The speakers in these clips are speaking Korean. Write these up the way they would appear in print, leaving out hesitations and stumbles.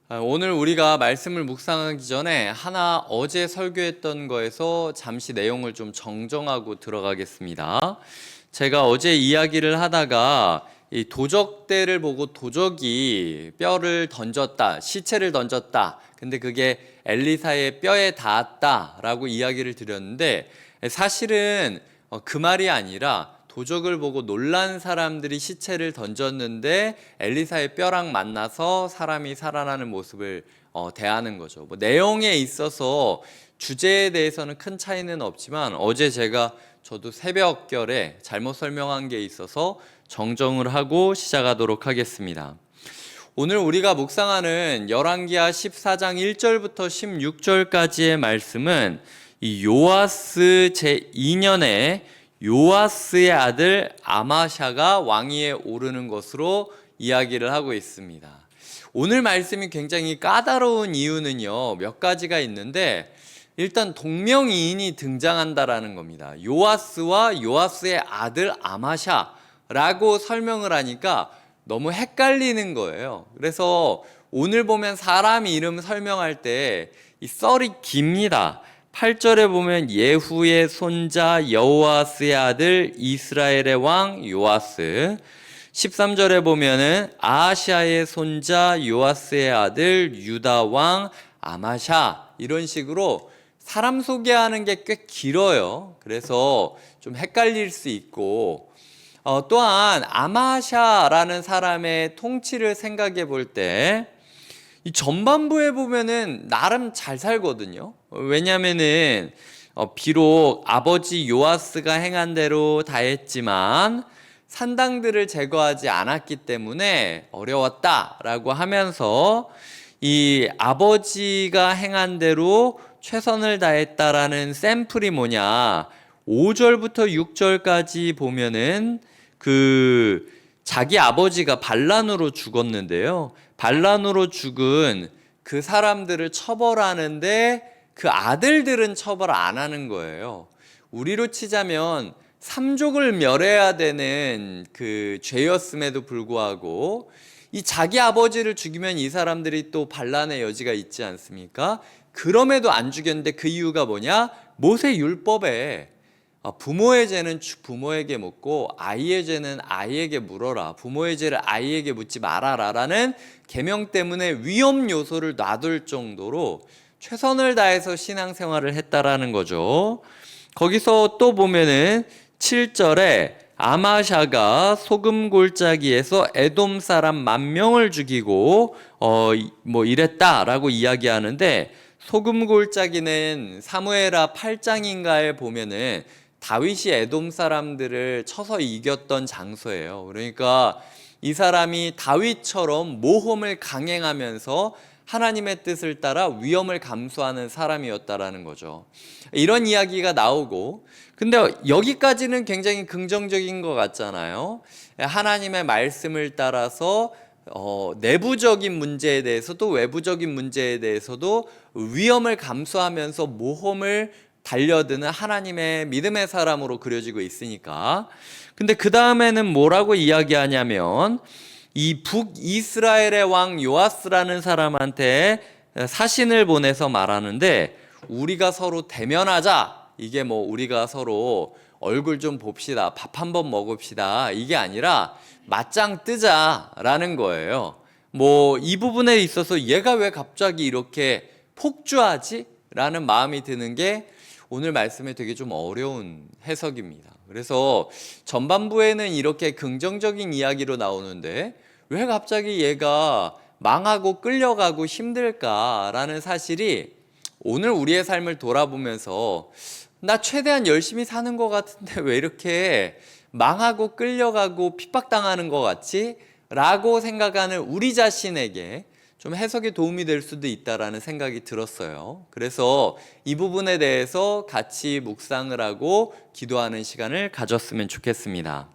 오늘 우리가 말씀을 묵상하기 전에 하나 어제 설교했던 거에서 잠시 내용을 좀 정정하고 들어가겠습니다. 제가 어제 이야기를 하다가 이 도적대를 보고 도적이 뼈를 던졌다, 시체를 던졌다. 근데 그게 엘리사의 뼈에 닿았다라고 이야기를 드렸는데 사실은 그 말이 아니라 도적을 보고 놀란 사람들이 시체를 던졌는데 엘리사의 뼈랑 만나서 사람이 살아나는 모습을 대하는 거죠. 내용에 있어서 주제에 대해서는 큰 차이는 없지만 어제 저도 새벽결에 잘못 설명한 게 있어서 정정을 하고 시작하도록 하겠습니다. 오늘 우리가 묵상하는 열왕기하 14장 1절부터 16절까지의 말씀은 이 요아스 제2년에 요아스의 아들 아마샤가 왕위에 오르는 것으로 이야기를 하고 있습니다. 오늘 말씀이 굉장히 까다로운 이유는요, 몇 가지가 있는데 일단 동명이인이 등장한다라는 겁니다. 요아스와 요아스의 아들 아마샤라고 설명을 하니까 너무 헷갈리는 거예요. 그래서 오늘 보면 사람 이름 설명할 때 이 썰이 깁니다. 8절에 보면 예후의 손자 여호아스의 아들 이스라엘의 왕 요아스, 13절에 보면은 아하시아의 손자 요아스의 아들 유다 왕 아마샤, 이런 식으로 사람 소개하는 게 꽤 길어요. 그래서 좀 헷갈릴 수 있고, 또한 아마샤라는 사람의 통치를 생각해 볼 때 이 전반부에 보면은 나름 잘 살거든요. 왜냐면은 비록 아버지 요아스가 행한 대로 다 했지만 산당들을 제거하지 않았기 때문에 어려웠다라고 하면서 이 아버지가 행한 대로 최선을 다했다라는 샘플이 뭐냐, 5절부터 6절까지 보면은 자기 아버지가 반란으로 죽었는데요, 반란으로 죽은 그 사람들을 처벌하는데 그 아들들은 처벌 안 하는 거예요. 우리로 치자면 삼족을 멸해야 되는 그 죄였음에도 불구하고 이 자기 아버지를 죽이면 이 사람들이 또 반란의 여지가 있지 않습니까? 그럼에도 안 죽였는데 그 이유가 뭐냐? 모세 율법에 부모의 죄는 부모에게 묻고 아이의 죄는 아이에게 물어라, 부모의 죄를 아이에게 묻지 말아라 라는 계명 때문에 위험 요소를 놔둘 정도로 최선을 다해서 신앙생활을 했다라는 거죠. 거기서 또 보면은 7절에 아마샤가 소금 골짜기에서 에돔 사람 10,000명을 죽이고 이랬다라고 이야기하는데, 소금 골짜기는 사무엘하 8장인가에 보면은 다윗이 에돔 사람들을 쳐서 이겼던 장소예요. 그러니까 이 사람이 다윗처럼 모험을 강행하면서 하나님의 뜻을 따라 위험을 감수하는 사람이었다라는 거죠. 이런 이야기가 나오고, 근데 여기까지는 굉장히 긍정적인 것 같잖아요. 하나님의 말씀을 따라서 내부적인 문제에 대해서도 외부적인 문제에 대해서도 위험을 감수하면서 모험을 달려드는 하나님의 믿음의 사람으로 그려지고 있으니까. 근데 그 다음에는 뭐라고 이야기하냐면 이 북이스라엘의 왕 요아스라는 사람한테 사신을 보내서 말하는데, 우리가 서로 대면하자, 이게 우리가 서로 얼굴 좀 봅시다, 밥 한번 먹읍시다, 이게 아니라 맞짱 뜨자라는 거예요. 이 부분에 있어서 얘가 왜 갑자기 이렇게 폭주하지? 라는 마음이 드는 게 오늘 말씀에 되게 좀 어려운 해석입니다. 그래서 전반부에는 이렇게 긍정적인 이야기로 나오는데 왜 갑자기 얘가 망하고 끌려가고 힘들까라는 사실이 오늘 우리의 삶을 돌아보면서 나 최대한 열심히 사는 것 같은데 왜 이렇게 망하고 끌려가고 핍박당하는 것 같지? 라고 생각하는 우리 자신에게 좀 해석에 도움이 될 수도 있다라는 생각이 들었어요. 그래서 이 부분에 대해서 같이 묵상을 하고 기도하는 시간을 가졌으면 좋겠습니다.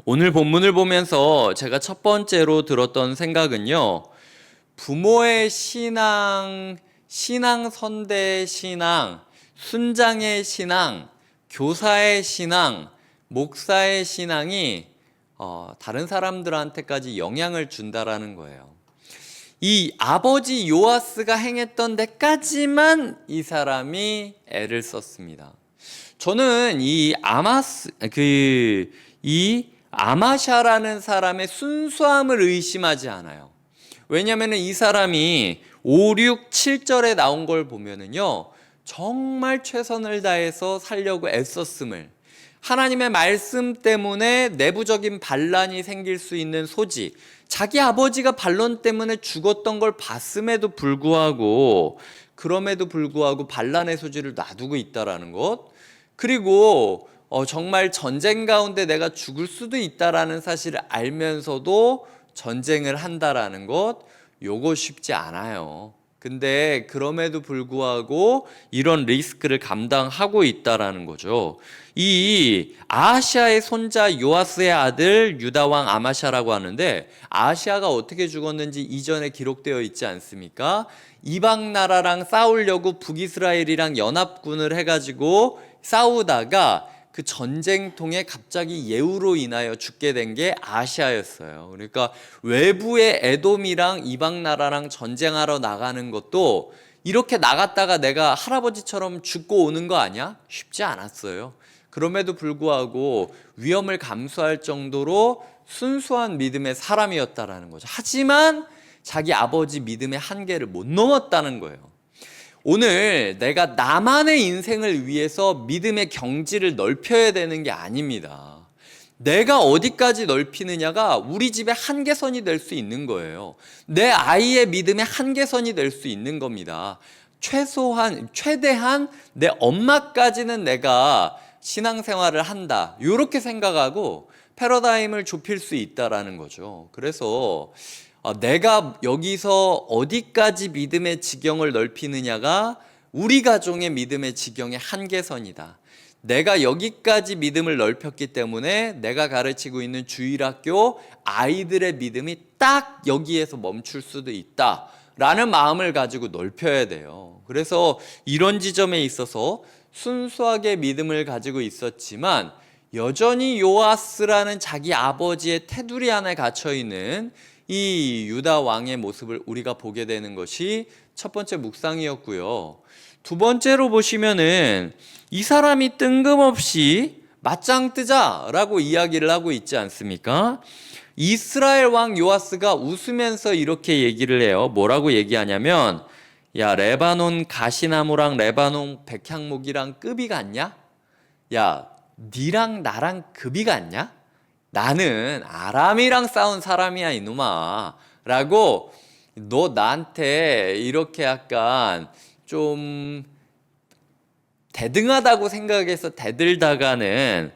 오늘 본문을 보면서 제가 첫 번째로 들었던 생각은요, 부모의 신앙, 선대의 신앙, 순장의 신앙, 교사의 신앙, 목사의 신앙이 다른 사람들한테까지 영향을 준다라는 거예요. 이 아버지 요아스가 행했던 데까지만 이 사람이 애를 썼습니다. 저는 이 아마샤라는 사람의 순수함을 의심하지 않아요. 왜냐하면 이 사람이 5, 6, 7절에 나온 걸 보면은요, 정말 최선을 다해서 살려고 애썼음을, 하나님의 말씀 때문에 내부적인 반란이 생길 수 있는 소지, 자기 아버지가 반론 때문에 죽었던 걸 봤음에도 불구하고, 그럼에도 불구하고 반란의 소지를 놔두고 있다라는 것, 그리고 정말 전쟁 가운데 내가 죽을 수도 있다라는 사실을 알면서도 전쟁을 한다라는 것, 요거 쉽지 않아요. 근데 그럼에도 불구하고 이런 리스크를 감당하고 있다라는 거죠. 이 아하시아의 손자 요아스의 아들 유다왕 아마샤라고 하는데, 아하시아가 어떻게 죽었는지 이전에 기록되어 있지 않습니까? 이방 나라랑 싸우려고 북이스라엘이랑 연합군을 해가지고 싸우다가 그 전쟁통에 갑자기 예후로 인하여 죽게 된 게 아시아였어요. 그러니까 외부의 에돔이랑 이방 나라랑 전쟁하러 나가는 것도 이렇게 나갔다가 내가 할아버지처럼 죽고 오는 거 아니야? 쉽지 않았어요. 그럼에도 불구하고 위험을 감수할 정도로 순수한 믿음의 사람이었다라는 거죠. 하지만 자기 아버지 믿음의 한계를 못 넘었다는 거예요. 오늘 내가 나만의 인생을 위해서 믿음의 경지를 넓혀야 되는 게 아닙니다. 내가 어디까지 넓히느냐가 우리 집의 한계선이 될 수 있는 거예요. 내 아이의 믿음의 한계선이 될 수 있는 겁니다. 최대한 내 엄마까지는 내가 신앙생활을 한다, 이렇게 생각하고 패러다임을 좁힐 수 있다라는 거죠. 그래서 내가 여기서 어디까지 믿음의 지경을 넓히느냐가 우리 가정의 믿음의 지경의 한계선이다. 내가 여기까지 믿음을 넓혔기 때문에 내가 가르치고 있는 주일학교 아이들의 믿음이 딱 여기에서 멈출 수도 있다라는 마음을 가지고 넓혀야 돼요. 그래서 이런 지점에 있어서 순수하게 믿음을 가지고 있었지만 여전히 요아스라는 자기 아버지의 테두리 안에 갇혀있는 이 유다 왕의 모습을 우리가 보게 되는 것이 첫 번째 묵상이었고요. 두 번째로 보시면은 이 사람이 뜬금없이 맞짱 뜨자라고 이야기를 하고 있지 않습니까? 이스라엘 왕 요아스가 웃으면서 이렇게 얘기를 해요. 뭐라고 얘기하냐면, 야, 레바논 가시나무랑 레바논 백향목이랑 급이 같냐? 야, 니랑 나랑 급이 같냐? 나는 아람이랑 싸운 사람이야, 이놈아. 라고, 너 나한테 이렇게 약간 좀 대등하다고 생각해서 대들다가는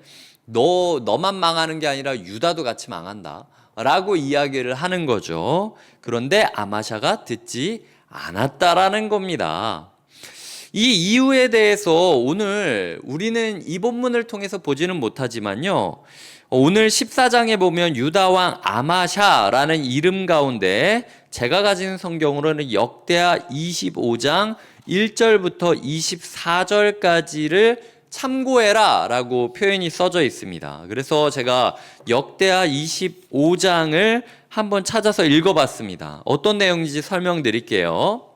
너만 망하는 게 아니라 유다도 같이 망한다 라고 이야기를 하는 거죠. 그런데 아마샤가 듣지 않았다라는 겁니다. 이 이유에 대해서 오늘 우리는 이 본문을 통해서 보지는 못하지만요, 오늘 14장에 보면 유다왕 아마샤라는 이름 가운데 제가 가진 성경으로는 역대하 25장 1절부터 24절까지를 참고해라 라고 표현이 써져 있습니다. 그래서 제가 역대하 25장을 한번 찾아서 읽어봤습니다. 어떤 내용인지 설명드릴게요.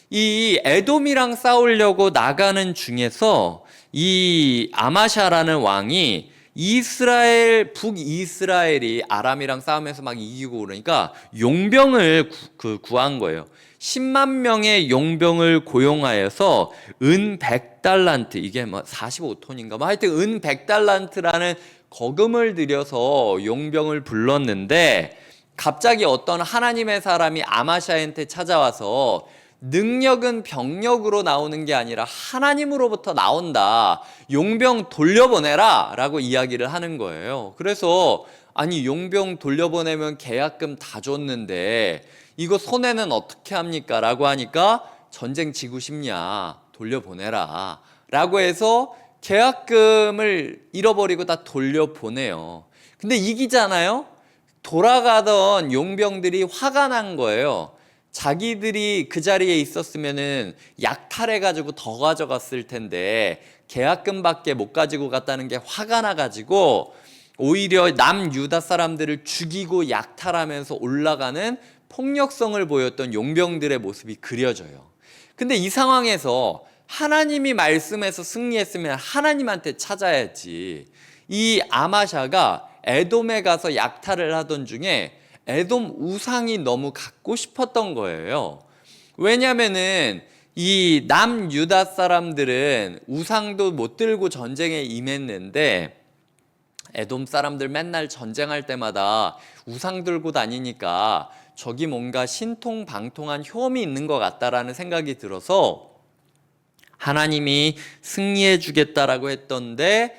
이 에돔이랑 싸우려고 나가는 중에서 이 아마샤라는 왕이 북이스라엘이 아람이랑 싸우면서 막 이기고 그러니까 용병을 구한 거예요. 10만 명의 용병을 고용하여서 은 100달란트, 이게 뭐 45톤인가 뭐 하여튼 은 100달란트라는 거금을 들여서 용병을 불렀는데, 갑자기 어떤 하나님의 사람이 아마샤한테 찾아와서 능력은 병력으로 나오는 게 아니라 하나님으로부터 나온다, 용병 돌려보내라 라고 이야기를 하는 거예요. 그래서 아니, 용병 돌려보내면 계약금 다 줬는데 이거 손해는 어떻게 합니까? 라고 하니까 전쟁 지고 싶냐, 돌려보내라 라고 해서 계약금을 잃어버리고 다 돌려보내요. 근데 이기잖아요. 돌아가던 용병들이 화가 난 거예요. 자기들이 그 자리에 있었으면은 약탈해가지고 더 가져갔을 텐데 계약금밖에 못 가지고 갔다는 게 화가 나가지고 오히려 남유다 사람들을 죽이고 약탈하면서 올라가는 폭력성을 보였던 용병들의 모습이 그려져요. 근데 이 상황에서 하나님이 말씀해서 승리했으면 하나님한테 찾아야지. 이 아마샤가 에돔에 가서 약탈을 하던 중에 에돔 우상이 너무 갖고 싶었던 거예요. 왜냐면은 이 남유다 사람들은 우상도 못 들고 전쟁에 임했는데 에돔 사람들 맨날 전쟁할 때마다 우상 들고 다니니까 저기 뭔가 신통방통한 효험이 있는 것 같다라는 생각이 들어서 하나님이 승리해 주겠다라고 했던데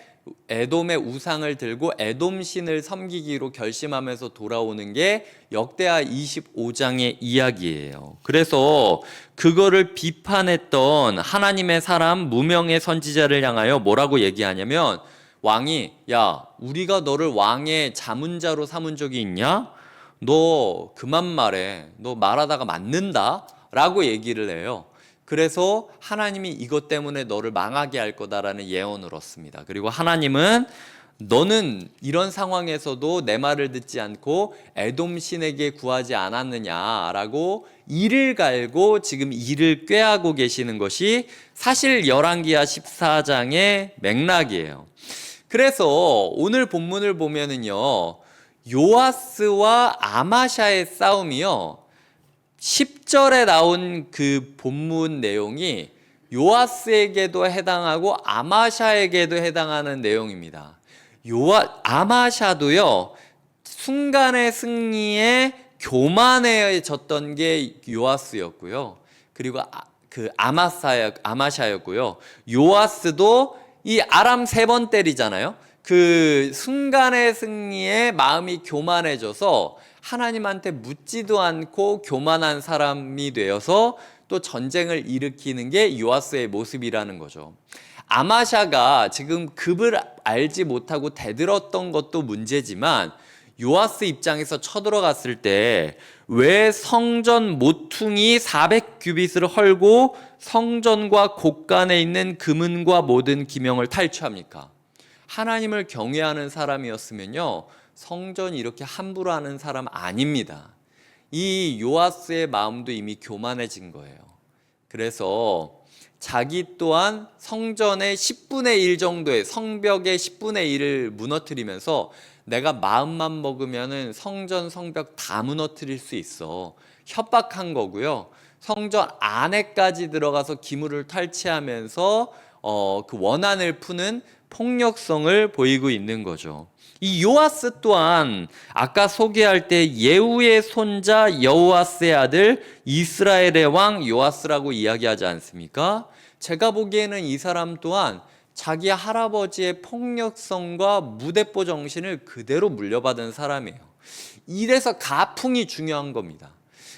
에돔의 우상을 들고 에돔 신을 섬기기로 결심하면서 돌아오는 게 역대하 25장의 이야기예요. 그래서 그거를 비판했던 하나님의 사람 무명의 선지자를 향하여 뭐라고 얘기하냐면 왕이 야 우리가 너를 왕의 자문자로 삼은 적이 있냐? 너 그만 말해. 너 말하다가 맞는다 라고 얘기를 해요. 그래서 하나님이 이것 때문에 너를 망하게 할 거다라는 예언을 얻습니다. 그리고 하나님은 너는 이런 상황에서도 내 말을 듣지 않고 에돔 신에게 구하지 않았느냐라고 이를 갈고 지금 이를 꾀하고 계시는 것이 사실 열왕기하 14장의 맥락이에요. 그래서 오늘 본문을 보면은요, 요아스와 아마샤의 싸움이요, 10절에 나온 그 본문 내용이 요아스에게도 해당하고 아마샤에게도 해당하는 내용입니다. 아마샤도요, 순간의 승리에 교만해졌던 게 요아스였고요. 그리고 아마샤였고요. 요아스도 이 아람 3번 때리잖아요. 그 순간의 승리에 마음이 교만해져서 하나님한테 묻지도 않고 교만한 사람이 되어서 또 전쟁을 일으키는 게 요아스의 모습이라는 거죠. 아마샤가 지금 급을 알지 못하고 대들었던 것도 문제지만 요아스 입장에서 쳐들어갔을 때 왜 성전 모퉁이 400규빗을 헐고 성전과 곳간에 있는 금은과 모든 기명을 탈취합니까? 하나님을 경외하는 사람이었으면요, 성전 이렇게 함부로 하는 사람 아닙니다. 이 요아스의 마음도 이미 교만해진 거예요. 그래서 자기 또한 성전의 10분의 1 정도의 성벽의 10분의 1을 무너뜨리면서 내가 마음만 먹으면은 성전 성벽 다 무너뜨릴 수 있어. 협박한 거고요. 성전 안에까지 들어가서 기물을 탈취하면서 그 원한을 푸는 폭력성을 보이고 있는 거죠. 이 요아스 또한 아까 소개할 때 예후의 손자 여호아스의 아들 이스라엘의 왕 요아스라고 이야기하지 않습니까? 제가 보기에는 이 사람 또한 자기 할아버지의 폭력성과 무대뽀 정신을 그대로 물려받은 사람이에요. 이래서 가풍이 중요한 겁니다.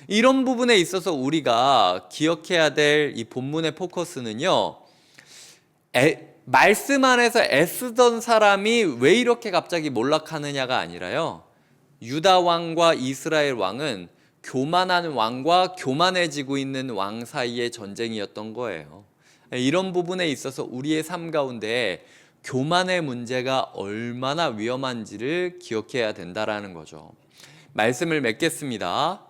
이런 부분에 있어서 우리가 기억해야 될 이 본문의 포커스는요, 말씀 안에서 애쓰던 사람이 왜 이렇게 갑자기 몰락하느냐가 아니라요, 유다 왕과 이스라엘 왕은 교만한 왕과 교만해지고 있는 왕 사이의 전쟁이었던 거예요. 이런 부분에 있어서 우리의 삶 가운데 교만의 문제가 얼마나 위험한지를 기억해야 된다라는 거죠. 말씀을 맺겠습니다.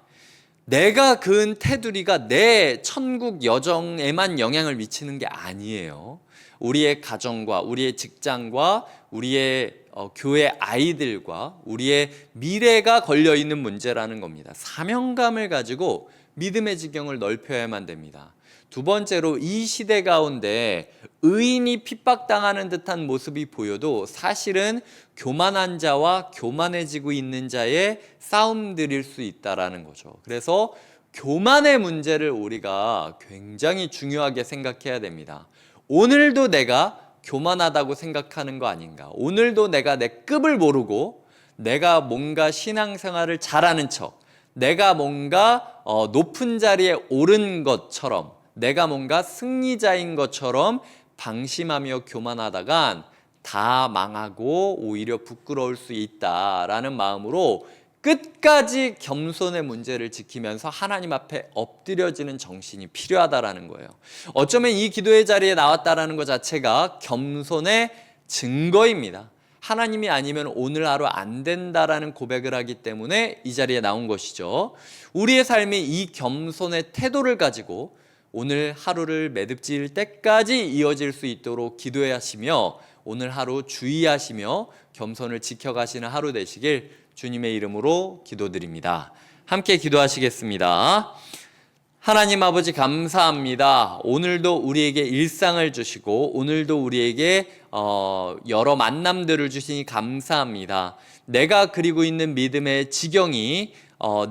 내가 그은 테두리가 내 천국 여정에만 영향을 미치는 게 아니에요. 우리의 가정과 우리의 직장과 우리의 교회 아이들과 우리의 미래가 걸려있는 문제라는 겁니다. 사명감을 가지고 믿음의 지경을 넓혀야만 됩니다. 두 번째로, 이 시대 가운데 의인이 핍박당하는 듯한 모습이 보여도 사실은 교만한 자와 교만해지고 있는 자의 싸움들일 수 있다라는 거죠. 그래서 교만의 문제를 우리가 굉장히 중요하게 생각해야 됩니다. 오늘도 내가 교만하다고 생각하는 거 아닌가? 오늘도 내가 내 급을 모르고 내가 뭔가 신앙생활을 잘하는 척, 내가 뭔가 높은 자리에 오른 것처럼, 내가 뭔가 승리자인 것처럼 방심하며 교만하다간 다 망하고 오히려 부끄러울 수 있다라는 마음으로 끝까지 겸손의 문제를 지키면서 하나님 앞에 엎드려지는 정신이 필요하다라는 거예요. 어쩌면 이 기도의 자리에 나왔다라는 것 자체가 겸손의 증거입니다. 하나님이 아니면 오늘 하루 안 된다라는 고백을 하기 때문에 이 자리에 나온 것이죠. 우리의 삶이 이 겸손의 태도를 가지고 오늘 하루를 매듭질 때까지 이어질 수 있도록 기도하시며 오늘 하루 주의하시며 겸손을 지켜가시는 하루 되시길 주님의 이름으로 기도드립니다. 함께 기도하시겠습니다. 하나님 아버지 감사합니다. 오늘도 우리에게 일상을 주시고 오늘도 우리에게 여러 만남들을 주시니 감사합니다. 내가 그리고 있는 믿음의 지경이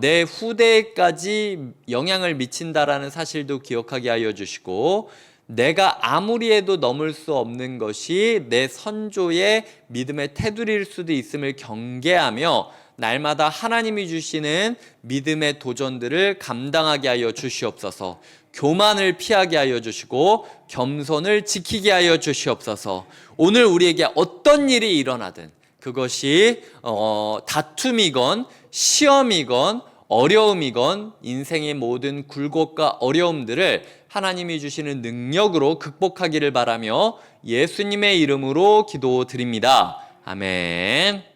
내 후대까지 영향을 미친다라는 사실도 기억하게 하여 주시고 내가 아무리 해도 넘을 수 없는 것이 내 선조의 믿음의 테두리일 수도 있음을 경계하며 날마다 하나님이 주시는 믿음의 도전들을 감당하게 하여 주시옵소서. 교만을 피하게 하여 주시고 겸손을 지키게 하여 주시옵소서. 오늘 우리에게 어떤 일이 일어나든 그것이 다툼이건 시험이건 어려움이건 인생의 모든 굴곡과 어려움들을 하나님이 주시는 능력으로 극복하기를 바라며 예수님의 이름으로 기도드립니다. 아멘.